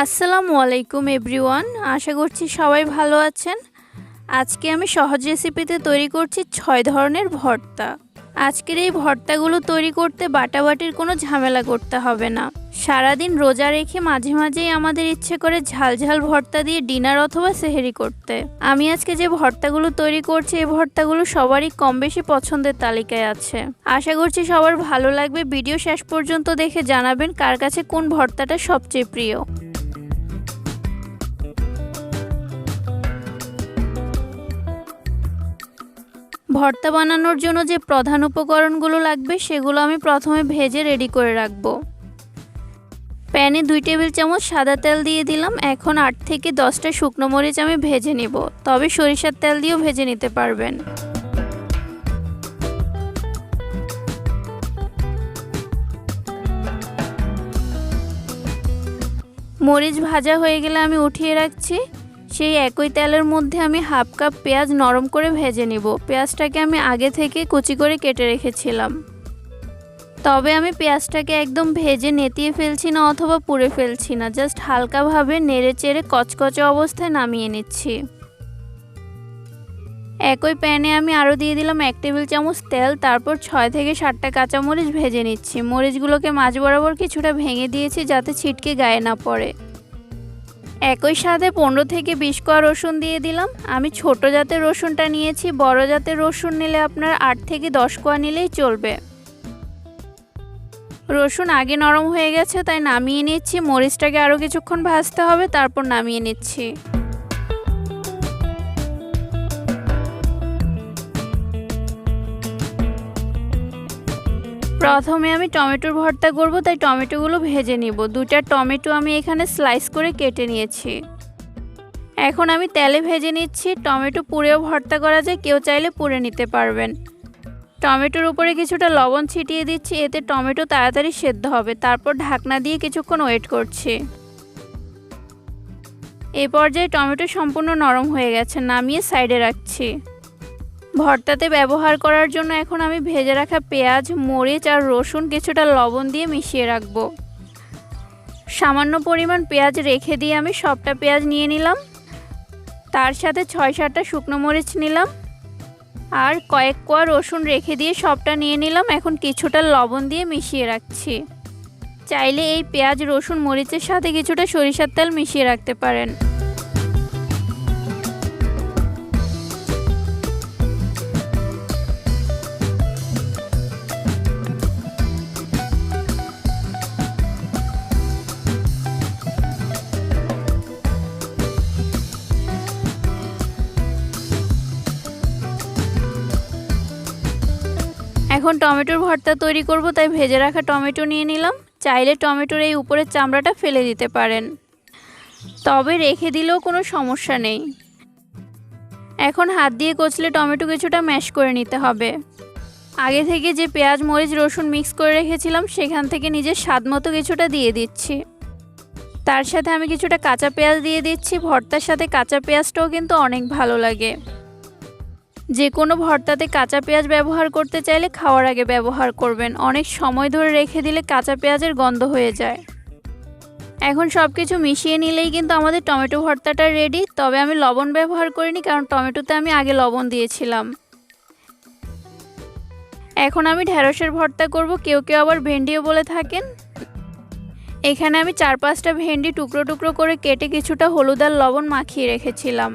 আসসালামু আলাইকুম এভরিওয়ান, আশা করছি সবাই ভালো আছেন। আজকে আমি সহজ রেসিপিতে তৈরি করছি 6 ধরনের ভর্তা। আজকের এই ভর্তাগুলো তৈরি করতে বাটাবাটির কোনো ঝামেলা করতে হবে না। সারাদিন রোজা রেখে মাঝে মাঝেই আমাদের ইচ্ছে করে ঝাল ঝাল ভর্তা দিয়ে ডিনার অথবা সেহরি করতে। আমি আজকে যে ভর্তাগুলো তৈরি করছি এই ভর্তাগুলো সবারই কম বেশি পছন্দের তালিকায় আছে। আশা করছি সবার ভালো লাগবে। ভিডিও শেষ পর্যন্ত দেখে জানাবেন কার কাছে কোন ভর্তাটা সবচেয়ে প্রিয়। ভর্তা বানানোর জন্য যে প্রধান উপকরণগুলো লাগবে সেগুলো আমি প্রথমে ভেজে রেডি করে রাখব। প্যানে 2 টেবিল চামচ সাদা তেল দিয়ে দিলাম। এখন 8 থেকে 10টা শুকনো মরিচ আমি ভেজে নিব, তবে সরিষার তেল দিয়েও ভেজে নিতে পারবেন। মরিচ ভাজা হয়ে গেলে আমি উঠিয়ে রাখছি। সেই একই তেলের মধ্যে আমি হাফ কাপ পেঁয়াজ নরম করে ভেজে নিব। পেঁয়াজটাকে আমি আগে থেকে কুচি করে কেটে রেখেছিলাম, তবে আমি পেঁয়াজটাকে একদম ভেজে নেতিয়ে ফেলছি না অথবা পুড়ে ফেলছি না, জাস্ট হালকাভাবে নেড়ে চেড়ে কচকচে অবস্থায় নামিয়ে নিচ্ছি। একই প্যানে আমি আরও দিয়ে দিলাম 1 টেবিল চামচ তেল, তারপর 6 থেকে 7টা কাঁচামরিচ ভেজে নিচ্ছি। মরিচগুলোকে মাঝ বরাবর কিছুটা ভেঙে দিয়েছি যাতে ছিটকে গায়ে না পড়ে। একই সাথে 15 থেকে 20 কোয়া রসুন দিয়ে দিলাম। আমি ছোট জাতের রসুনটা নিয়েছি, বড় জাতের রসুন নিলে আপনার 8 থেকে 10 কোয়া নিলেই চলবে। রসুন আগে নরম হয়ে গেছে তাই নামিয়ে নিচ্ছি। মরিচটাকে আরও কিছুক্ষণ ভাজতে হবে, তারপর নামিয়ে নিচ্ছি। প্রথমে আমি টমেটোর ভর্তা করব, তাই টমেটোগুলো ভেজে নিব। 2টা টমেটো আমি এখানে স্লাইস করে কেটে নিয়েছি। এখন আমি তেলে ভেজে নিচ্ছি। টমেটো পুড়েও ভর্তা করা যায়, কেউ চাইলে পুড়ে নিতে পারবেন। টমেটোর উপরে কিছুটা লবণ ছিটিয়ে দিচ্ছি, এতে টমেটো তাড়াতাড়ি সেদ্ধ হবে। তারপর ঢাকনা দিয়ে কিছুক্ষণ ওয়েট করছি। এই পর্যায়ে টমেটো সম্পূর্ণ নরম হয়ে গেছে, নামিয়ে সাইডে রাখছি। ভর্তাতে ব্যবহার করার জন্য এখন আমি ভেজে রাখা পেঁয়াজ, মরিচ আর রসুন কিছুটা লবণ দিয়ে মিশিয়ে রাখব। সামান্য পরিমাণ পেঁয়াজ রেখে দিয়ে আমি সবটা পেঁয়াজ নিয়ে নিলাম। তার সাথে 6-7টা শুকনো মরিচ নিলাম আর কয়েক কোয়া রসুন রেখে দিয়ে সবটা নিয়ে নিলাম। এখন কিছুটা লবণ দিয়ে মিশিয়ে রাখছি। চাইলে এই পেঁয়াজ, রসুন, মরিচের সাথে কিছুটা সরিষার তেল মিশিয়ে রাখতে পারেন। এখন টমেটোর ভর্তা তৈরি করব, তাই ভেজে রাখা টমেটো নিয়ে নিলাম। চাইলে টমেটোর এই উপরের চামড়াটা ফেলে দিতে পারেন, তবে রেখে দিলেও কোনো সমস্যা নেই। এখন হাত দিয়ে কচলে টমেটো কিছুটা ম্যাশ করে নিতে হবে। আগে থেকে যে পেঁয়াজ, মরিচ, রসুন মিক্স করে রেখেছিলাম সেখান থেকে নিজের স্বাদ মতো কিছুটা দিয়ে দিচ্ছি। তার সাথে আমি কিছুটা কাঁচা পেঁয়াজ দিয়ে দিচ্ছি। ভর্তার সাথে কাঁচা পেঁয়াজটাও কিন্তু অনেক ভালো লাগে। যে কোনো ভর্তাতে কাঁচা পেঁয়াজ ব্যবহার করতে চাইলে খাওয়ার আগে ব্যবহার করবেন, অনেক সময় ধরে রেখে দিলে কাঁচা পেঁয়াজের গন্ধ হয়ে যায়। এখন সব কিছু মিশিয়ে নিলেই কিন্তু আমাদের টমেটো ভর্তাটা রেডি। তবে আমি লবণ ব্যবহার করিনি, কারণ টমেটোতে আমি আগে লবণ দিয়েছিলাম। এখন আমি ঢেঁড়সের ভর্তা করব, কেউ কেউ আবার ভেন্ডিও বলে থাকেন। এখানে আমি 4-5টা ভেন্ডি টুকরো টুকরো করে কেটে কিছুটা হলুদ আর লবণ মাখিয়ে রেখেছিলাম।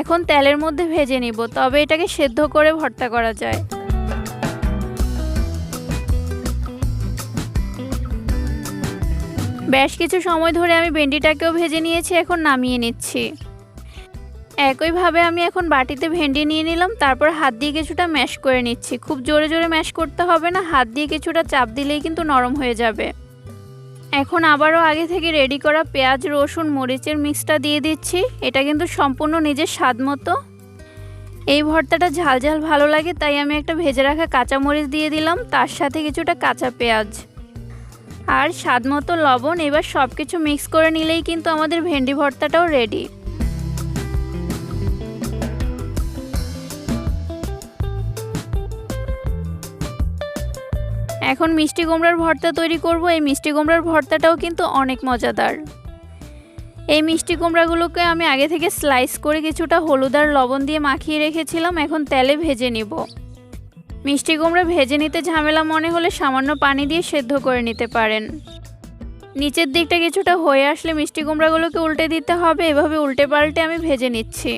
এখন তেলের মধ্যে ভেজে নিব, তবে এটাকে সেদ্ধ করে ভর্তা করা যায়। বেশ কিছু সময় ধরে আমি ভেন্ডিটাকেও ভেজে নিয়েছি, এখন নামিয়ে নিচ্ছি। একইভাবে আমি এখন বাটিতে ভেন্ডি নিয়ে নিলাম, তারপর হাত দিয়ে কিছুটা ম্যাশ করে নিচ্ছি। খুব জোরে জোরে ম্যাশ করতে হবে না, হাত দিয়ে কিছুটা চাপ দিলেই কিন্তু নরম হয়ে যাবে। এখন আবারও আগে থেকে রেডি করা পেঁয়াজ, রসুন, মরিচের মিক্সটা দিয়ে দিচ্ছি। এটা কিন্তু সম্পূর্ণ নিজের স্বাদ মতো। এই ভর্তাটা ঝাল ঝাল ভালো লাগে, তাই আমি একটা ভেজে রাখা কাঁচা মরিচ দিয়ে দিলাম, তার সাথে কিছুটা কাঁচা পেঁয়াজ আর স্বাদ মতো লবণ। এবার সব কিছু মিক্স করে নিলেই কিন্তু আমাদের ভেন্ডি ভর্তাটাও রেডি। এখন মিষ্টি কুমড়ার ভর্তা তৈরি করব। এই মিষ্টি কুমড়ার ভর্তাটাও কিন্তু অনেক মজাদার। এই মিষ্টি কুমড়াগুলোকে আমি আগে থেকে স্লাইস করে কিছুটা হলুদ আর লবণ দিয়ে মাখিয়ে রেখেছিলাম, এখন তেলে ভেজে নিব। মিষ্টি কুমড়া ভেজে নিতে ঝামেলা মনে হলে সামান্য পানি দিয়ে সেদ্ধ করে নিতে পারেন। নিচের দিকটা কিছুটা হয়ে আসলে মিষ্টি কুমড়াগুলোকে উল্টে দিতে হবে। এভাবে উল্টে পাল্টে আমি ভেজে নিচ্ছি।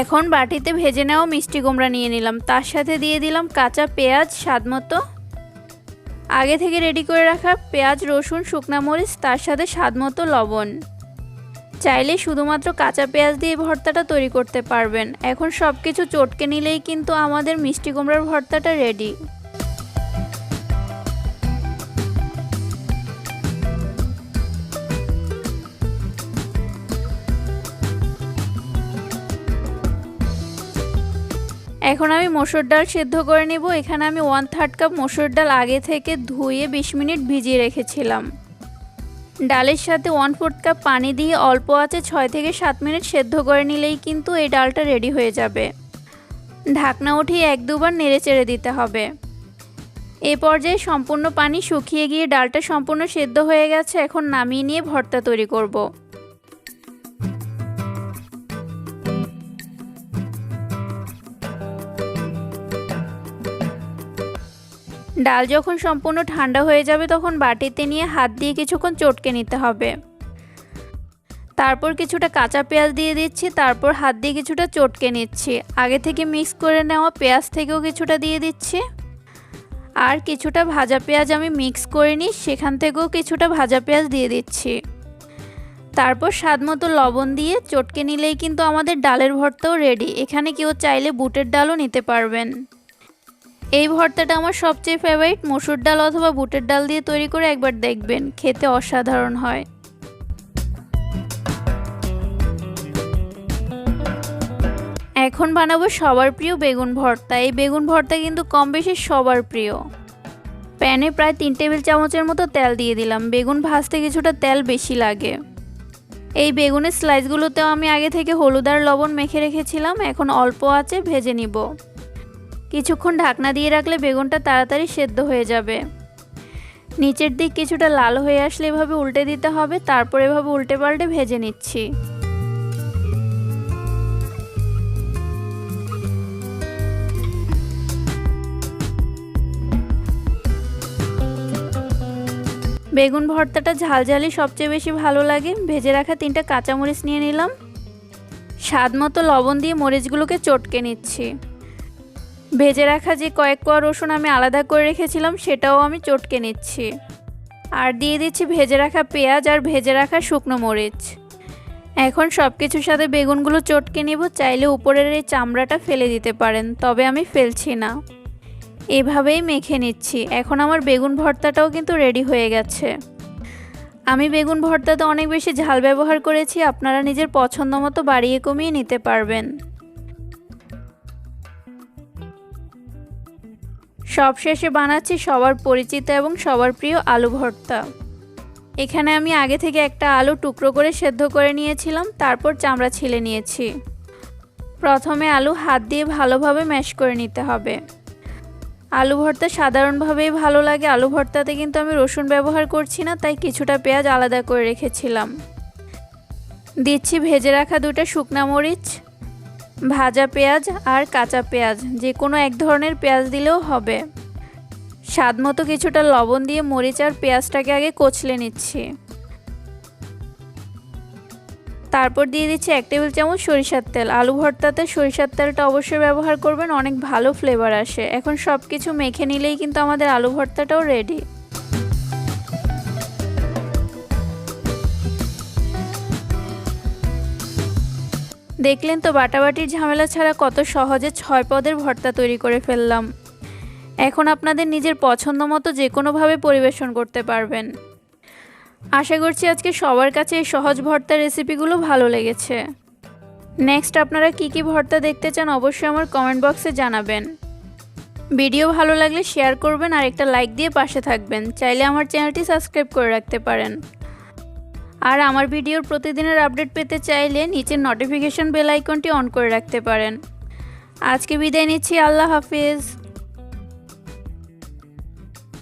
এখন বাটিতে ভেজে নেওয়া মিষ্টি কুমড়া নিয়ে নিলাম, তার সাথে দিয়ে দিলাম কাঁচা পেঁয়াজ স্বাদমতো, আগে থেকে রেডি করে রাখা পেঁয়াজ, রসুন, শুকনো মরিচ, তার সাথে স্বাদমতো লবণ। চাইলে শুধুমাত্র কাঁচা পেঁয়াজ দিয়ে ভর্তাটা তৈরি করতে পারবেন। এখন সব কিছু চটকে নিলেই কিন্তু আমাদের মিষ্টি কুমড়ার ভর্তাটা রেডি। এখন আমি মসুর ডাল সেদ্ধ করে নেব। এখানে আমি 1/3 কাপ মসুর ডাল আগে থেকে ধুয়ে 20 মিনিট ভিজিয়ে রেখেছিলাম। ডালের সাথে 1/4 কাপ পানি দিয়ে অল্প আঁচে 6 থেকে 7 মিনিট সেদ্ধ করে নিলেই কিন্তু এই ডালটা রেডি হয়ে যাবে। ঢাকনা উঠিয়ে 1-2 বার নেড়েচেড়ে দিতে হবে। এই পর্যায়ে সম্পূর্ণ পানি শুকিয়ে গিয়ে ডালটা সম্পূর্ণ সেদ্ধ হয়ে গেছে। এখন নামিয়ে নিয়ে ভর্তা তৈরি করব। ডাল যখন সম্পূর্ণ ঠান্ডা হয়ে যাবে তখন বাটিতে নিয়ে হাত দিয়ে কিছুক্ষণ চটকে নিতে হবে। তারপর কিছুটা কাঁচা পেঁয়াজ দিয়ে দিচ্ছি, তারপর হাত দিয়ে কিছুটা চটকে নিচ্ছি। আগে থেকে মিক্স করে নেওয়া পেঁয়াজ থেকেও কিছুটা দিয়ে দিচ্ছি, আর কিছুটা ভাজা পেঁয়াজ আমি মিক্স করে নিই, সেখান থেকেও কিছুটা ভাজা পেঁয়াজ দিয়ে দিচ্ছি। তারপর স্বাদমতো লবণ দিয়ে চটকে নিলেই কিন্তু আমাদের ডালের ভর্তাও রেডি। এখানে কেউ চাইলে বুটের ডালও নিতে পারবেন। এই ভর্তাটা আমার সবচেয়ে ফেভারিট। মসুর ডাল অথবা বুটের ডাল দিয়ে তৈরি করে একবার দেখবেন, খেতে অসাধারণ হয়। এখন বানাবো সবার প্রিয় বেগুন ভর্তা। এই বেগুন ভর্তা কিন্তু কম বেশি সবার প্রিয়। প্যানে প্রায় 3 টেবিল চামচের মতো তেল দিয়ে দিলাম। বেগুন ভাজতে কিছুটা তেল বেশি লাগে। এই বেগুনের স্লাইসগুলোতেও আমি আগে থেকে হলুদ আর লবণ মেখে রেখেছিলাম। এখন অল্প আঁচে ভেজে নিব। কিছুক্ষণ ঢাকনা দিয়ে রাখলে বেগুনটা তাড়াতাড়ি সেদ্ধ হয়ে যাবে। নিচের দিক কিছুটা লাল হয়ে আসলে এভাবে উল্টে দিতে হবে। তারপর এভাবে উল্টে পাল্টে ভেজে নিচ্ছি। বেগুন ভর্তাটা ঝালঝালি সবচেয়ে বেশি ভালো লাগে। ভেজে রাখা 3টা কাঁচামরিচ নিয়ে নিলাম। স্বাদমতো লবণ দিয়ে মরিচগুলোকে চটকে নিচ্ছি। ভেজে রাখা যে কয়েক কোয়া রসুন আমি আলাদা করে রেখেছিলাম সেটাও আমি চটকে নিচ্ছি। আর দিয়ে দিচ্ছি ভেজে রাখা পেঁয়াজ আর ভেজে রাখা শুকনো মরিচ। এখন সব কিছুর সাথে বেগুনগুলো চটকে নিব। চাইলে উপরের এই চামড়াটা ফেলে দিতে পারেন, তবে আমি ফেলছি না। এভাবেই মেখে নিচ্ছি। এখন আমার বেগুন ভর্তাটাও কিন্তু রেডি হয়ে গেছে। আমি বেগুন ভর্তাতে অনেক বেশি ঝাল ব্যবহার করেছি। আপনারা নিজের পছন্দ মতো বাড়িয়ে কমিয়ে নিতে পারবেন। সবশেষে বানাচ্ছি সবার পরিচিত এবং সবার প্রিয় আলু ভর্তা। এখানে আমি আগে থেকে একটা আলু টুকরো করে সেদ্ধ করে নিয়েছিলাম, তারপর চামড়া ছিলে নিয়েছি। প্রথমে আলু হাত দিয়ে ভালোভাবে ম্যাশ করে নিতে হবে। আলু ভর্তা সাধারণভাবেই ভালো লাগে। আলু ভর্তাতে কিন্তু আমি রসুন ব্যবহার করছি না, তাই কিছুটা পেঁয়াজ আলাদা করে রেখেছিলাম। দিচ্ছি ভেজে রাখা 2টা শুকনা মরিচ, ভাজা পেঁয়াজ আর কাঁচা পেঁয়াজ, যে কোনো এক ধরনের পেঁয়াজ দিলেও হবে। স্বাদমতো কিছুটা লবণ দিয়ে মরিচ আর পেঁয়াজটাকে আগে কচলে নিচ্ছি। তারপর দিয়ে দিচ্ছি 1 টেবিল চামচ সরিষার তেল। আলু ভর্তাতে সরিষার তেলটা অবশ্যই ব্যবহার করবেন, অনেক ভালো ফ্লেভার আসে। এখন সব কিছু মেখে নিলেই কিন্তু আমাদের আলু ভর্তাটাও রেডি। দেখলেন তো বাটাবাটির ঝামেলা ছাড়া কত সহজে 6 পদের ভর্তা তৈরি করে ফেললাম। এখন আপনাদের নিজের পছন্দ মতো যে কোনোভাবে পরিবেশন করতে পারবেন। আশা করছি আজকে সবার কাছে এই সহজ ভর্তার রেসিপিগুলো ভালো লেগেছে। নেক্সট আপনারা কি কি ভর্তা দেখতে চান অবশ্যই আমার কমেন্ট বক্সে জানাবেন। ভিডিও ভালো লাগলে শেয়ার করবেন আর একটা লাইক দিয়ে পাশে থাকবেন। চাইলে আমার চ্যানেলটি সাবস্ক্রাইব করে রাখতে পারেন। আর আমার ভিডিওর প্রতিদিনের আপডেট পেতে চাইলে নিচের নোটিফিকেশন বেল আইকনটি অন করে রাখতে পারেন। আজকে বিদায় নিচ্ছি, আল্লাহ হাফিজ।